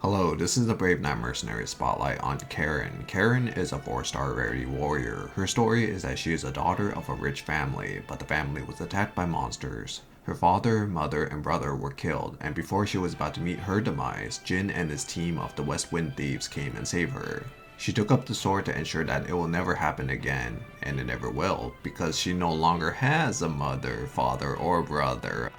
Hello, this is the Brave Knight Mercenary Spotlight on Karin. Karin is a 4-star rarity warrior. Her story is that she is a daughter of a rich family, but the family was attacked by monsters. Her father, mother, and brother were killed, and before she was about to meet her demise, Jin and his team of the West Wind Thieves came and saved her. She took up the sword to ensure that it will never happen again, and it never will, because she no longer has a mother, father, or brother.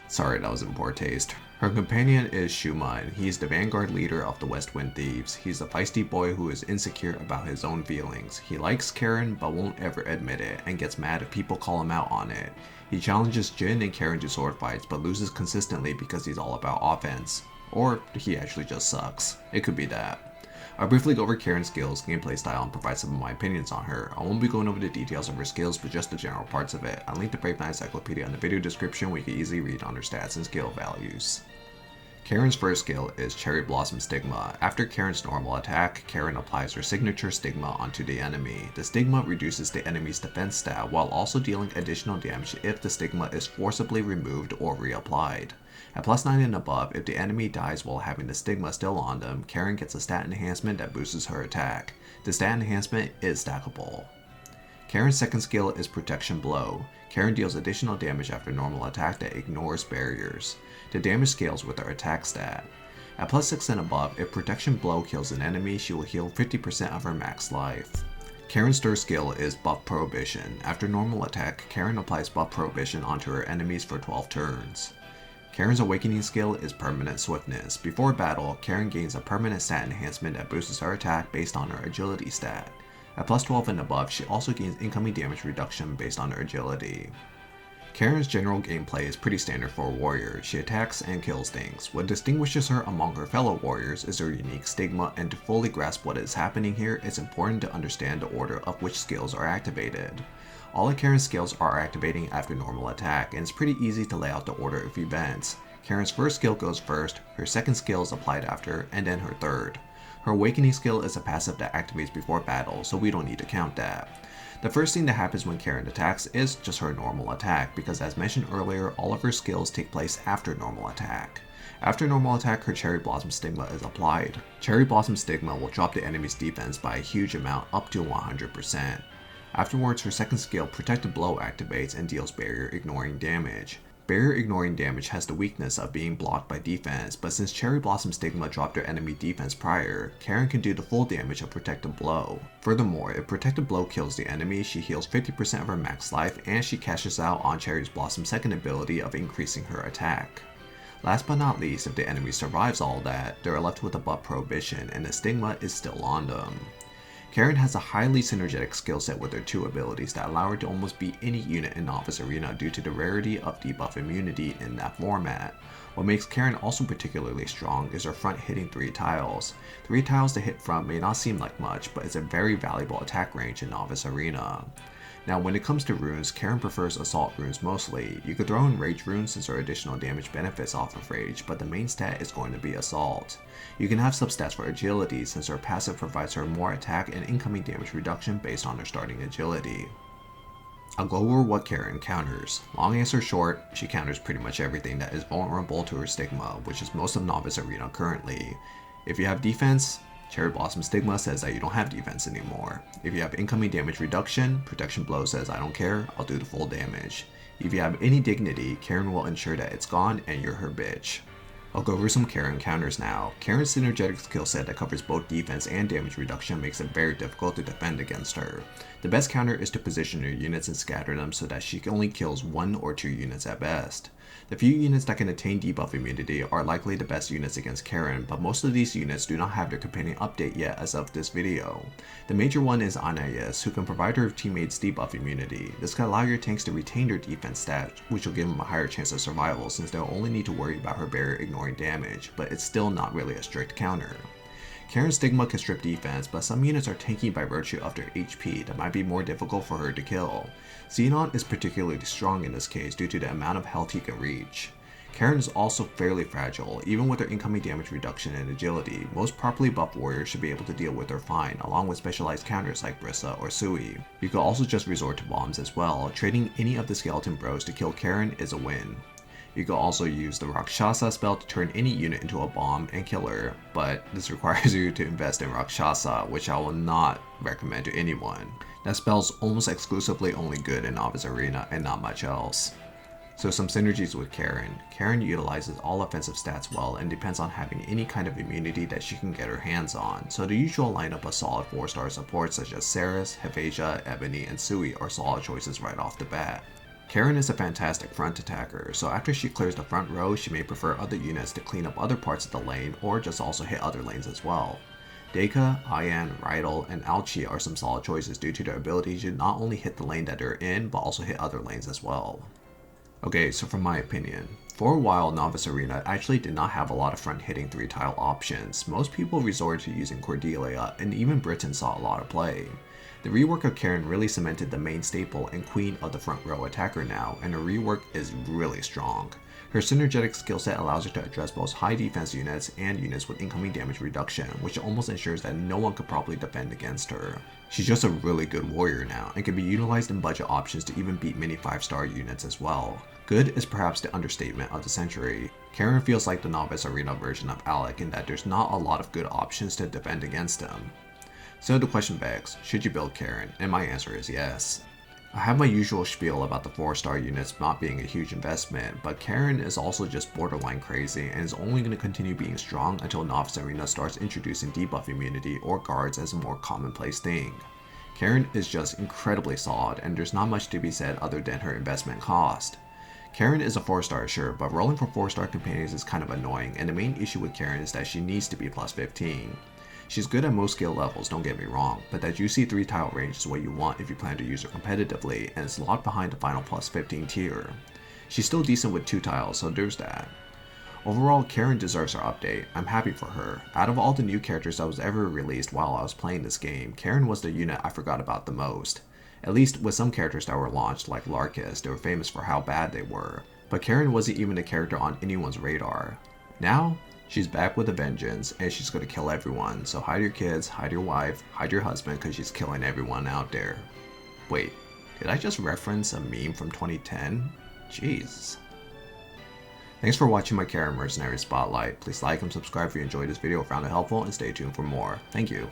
Sorry, that was in poor taste. Her companion is Shuma, and he's the vanguard leader of the West Wind Thieves. He's a feisty boy who is insecure about his own feelings. He likes Karin but won't ever admit it, and gets mad if people call him out on it. He challenges Jin and Karin to sword fights but loses consistently because he's all about offense. Or he actually just sucks. It could be that. I'll briefly go over Karin's skills, gameplay style, and provide some of my opinions on her. I won't be going over the details of her skills, but just the general parts of it. I'll link the Brave Knight Encyclopedia in the video description where you can easily read on her stats and skill values. Karin's first skill is Cherry Blossom Stigma. After Karin's normal attack, Karin applies her signature stigma onto the enemy. The stigma reduces the enemy's defense stat while also dealing additional damage if the stigma is forcibly removed or reapplied. At plus 9 and above, if the enemy dies while having the stigma still on them, Karin gets a stat enhancement that boosts her attack. The stat enhancement is stackable. Karin's second skill is Protection Blow. Karin deals additional damage after normal attack that ignores barriers. The damage scales with her attack stat. At plus 6 and above, if Protection Blow kills an enemy, she will heal 50% of her max life. Karin's third skill is Buff Prohibition. After normal attack, Karin applies Buff Prohibition onto her enemies for 12 turns. Karin's awakening skill is Permanent Swiftness. Before battle, Karin gains a permanent stat enhancement that boosts her attack based on her agility stat. At plus 12 and above, she also gains incoming damage reduction based on her agility. Karin's general gameplay is pretty standard for a warrior. She attacks and kills things. What distinguishes her among her fellow warriors is her unique stigma, and to fully grasp what is happening here, it's important to understand the order of which skills are activated. All of Karin's skills are activating after normal attack, and it's pretty easy to lay out the order of events. Karin's first skill goes first, her second skill is applied after, and then her third. Her awakening skill is a passive that activates before battle, so we don't need to count that. The first thing that happens when Karin attacks is just her normal attack, because as mentioned earlier, all of her skills take place after normal attack. After normal attack, her Cherry Blossom Stigma is applied. Cherry Blossom Stigma will drop the enemy's defense by a huge amount, up to 100%. Afterwards, her second skill, Protected Blow, activates and deals barrier ignoring damage. Barrier ignoring damage has the weakness of being blocked by defense, but since Cherry Blossom Stigma dropped her enemy defense prior, Karin can do the full damage of Protected Blow. Furthermore, if Protected Blow kills the enemy, she heals 50% of her max life, and she cashes out on Cherry Blossom's second ability of increasing her attack. Last but not least, if the enemy survives all that, they are left with a buff prohibition, and the stigma is still on them. Karin has a highly synergetic skill set with her two abilities that allow her to almost beat any unit in Novice Arena due to the rarity of debuff immunity in that format. What makes Karin also particularly strong is her front hitting 3 tiles. 3 tiles to hit front may not seem like much, but it's a very valuable attack range in Novice Arena. Now when it comes to runes, Karin prefers assault runes mostly. You could throw in rage runes since her additional damage benefits off of rage, but the main stat is going to be assault. You can have substats for agility since her passive provides her more attack and incoming damage reduction based on her starting agility. I'll go over what Karin counters. Long answer short, she counters pretty much everything that is vulnerable to her stigma, which is most of Novice Arena currently. If you have defense, Cherry Blossom Stigma says that you don't have defense anymore. If you have incoming damage reduction, Protection Blow says I don't care, I'll do the full damage. If you have any dignity, Karin will ensure that it's gone and you're her bitch. I'll go over some Karin counters now. Karin's synergetic skill set that covers both defense and damage reduction makes it very difficult to defend against her. The best counter is to position her units and scatter them so that she only kills 1 or 2 units at best. The few units that can attain debuff immunity are likely the best units against Karin, but most of these units do not have their companion update yet as of this video. The major one is Anais, who can provide her teammates debuff immunity. This can allow your tanks to retain their defense stat, which will give them a higher chance of survival since they'll only need to worry about her barrier ignoring damage, but it's still not really a strict counter. Karin's Stigma can strip defense, but some units are tanky by virtue of their HP that might be more difficult for her to kill. Xenon is particularly strong in this case due to the amount of health he can reach. Karin is also fairly fragile. Even with her incoming damage reduction and agility, most properly buffed warriors should be able to deal with her fine, along with specialized counters like Brissa or Sui. You could also just resort to bombs as well. Trading any of the skeleton bros to kill Karin is a win. You can also use the Rakshasa spell to turn any unit into a bomb and kill her, but this requires you to invest in Rakshasa, which I will not recommend to anyone. That spell's almost exclusively only good in Novice Arena and not much else. So some synergies with Karin. Karin utilizes all offensive stats well and depends on having any kind of immunity that she can get her hands on, so the usual lineup of solid 4-star supports such as Ceres, Hephaestus, Ebony, and Sui are solid choices right off the bat. Karin is a fantastic front attacker, so after she clears the front row, she may prefer other units to clean up other parts of the lane or just also hit other lanes as well. Deka, Ayan, Rydell, and Alchi are some solid choices due to their ability to not only hit the lane that they're in, but also hit other lanes as well. Okay, so from my opinion, for a while Novice Arena actually did not have a lot of front hitting 3-tile options. Most people resorted to using Cordelia, and even Britain saw a lot of play. The rework of Karin really cemented the main staple and queen of the front row attacker now, and her rework is really strong. Her synergetic skill set allows her to address both high defense units and units with incoming damage reduction, which almost ensures that no one could properly defend against her. She's just a really good warrior now, and can be utilized in budget options to even beat many 5-star units as well. Good is perhaps the understatement of the century. Karin feels like the Novice Arena version of Alec in that there's not a lot of good options to defend against him. So the question begs, should you build Karin? And my answer is yes. I have my usual spiel about the 4-star units not being a huge investment, but Karin is also just borderline crazy and is only going to continue being strong until Novice Arena starts introducing debuff immunity or guards as a more commonplace thing. Karin is just incredibly solid, and there's not much to be said other than her investment cost. Karin is a 4-star sure, but rolling for 4-star companions is kind of annoying, and the main issue with Karin is that she needs to be plus 15. She's good at most skill levels, don't get me wrong, but that juicy 3-tile range is what you want if you plan to use her competitively, and it's locked behind the final plus 15 tier. She's still decent with 2 tiles, so there's that. Overall, Karin deserves her update. I'm happy for her. Out of all the new characters that was ever released while I was playing this game, Karin was the unit I forgot about the most. At least with some characters that were launched, like Larkus, they were famous for how bad they were, but Karin wasn't even a character on anyone's radar. Now, she's back with a vengeance, and she's gonna kill everyone, so hide your kids, hide your wife, hide your husband, cause she's killing everyone out there. Wait, did I just reference a meme from 2010? Jeez. Thanks for watching my Karin Mercenary Spotlight. Please like and subscribe if you enjoyed this video or found it helpful, and stay tuned for more. Thank you.